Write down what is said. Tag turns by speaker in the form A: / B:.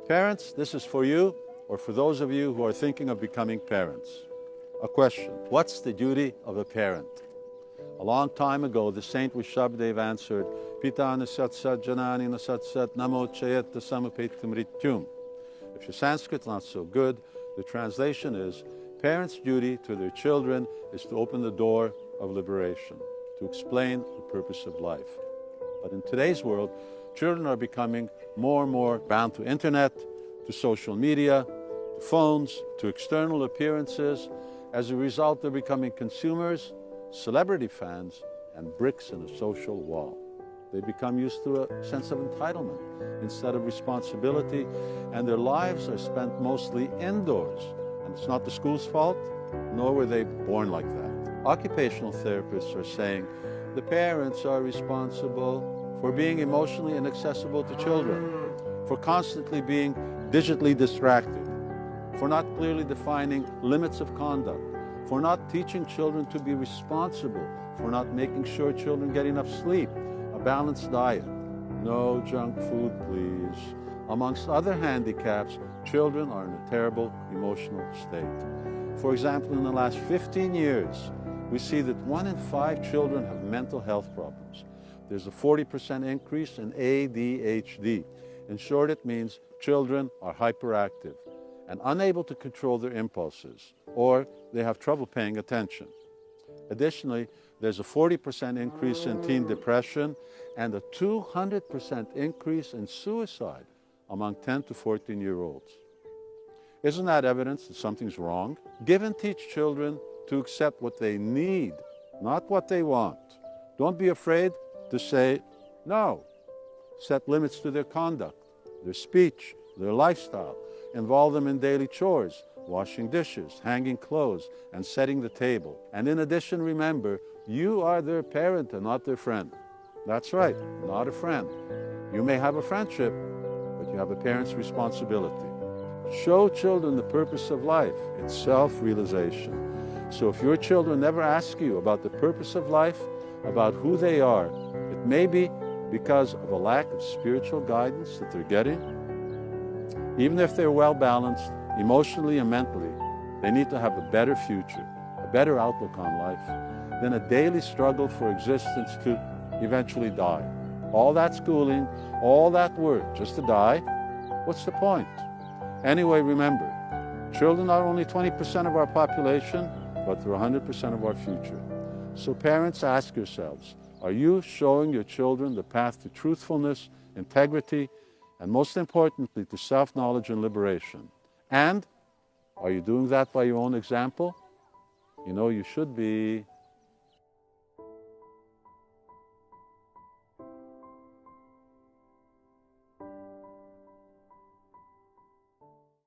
A: Parents, this is for you or for those of you who are thinking of becoming parents. A question: what's the duty of a parent? A long time ago, the saint Rishabhdev answered, Pita nasatsat janani nasatsat namo chayat samapet mrityum. If your Sanskrit's not so good, the translation is, parents' duty to their children is to open the door of liberation, to explain the purpose of life. But in today's world, children are becoming more and more bound to internet, to social media, to phones, to external appearances. As a result, they're becoming consumers, celebrity fans, and bricks in a social wall. They become used to a sense of entitlement instead of responsibility, and their lives are spent mostly indoors. And it's not the school's fault, nor were they born like that. Occupational therapists are saying the parents are responsible for being emotionally inaccessible to children, for constantly being digitally distracted, for not clearly defining limits of conduct, for not teaching children to be responsible, for not making sure children get enough sleep, a balanced diet, no junk food, please. Amongst other handicaps, children are in a terrible emotional state. For example, in the last 15 years, we see that 1 in 5 children have mental health problems. There's a 40% increase in ADHD. In short, it means children are hyperactive and unable to control their impulses, or they have trouble paying attention. Additionally, there's a 40% increase in teen depression and a 200% increase in suicide among 10 to 14-year-olds. Isn't that evidence that something's wrong? Give and teach children to accept what they need, not what they want. Don't be afraid to say no. Set limits to their conduct, their speech, their lifestyle. Involve them in daily chores, washing dishes, hanging clothes, and setting the table. And in addition, remember, you are their parent and not their friend. That's right, not a friend. You may have a friendship, but you have a parent's responsibility. Show children the purpose of life. It's self-realization. So if your children never ask you about the purpose of life, about who they are, it may be because of a lack of spiritual guidance that they're getting. Even if they're well-balanced, emotionally and mentally, they need to have a better future, a better outlook on life, than a daily struggle for existence to eventually die. All that schooling, all that work, just to die, what's the point? Anyway, remember, children are only 20% of our population, but they're 100% of our future. So parents, ask yourselves, are you showing your children the path to truthfulness, integrity, and most importantly, to self-knowledge and liberation? And are you doing that by your own example? You know you should be.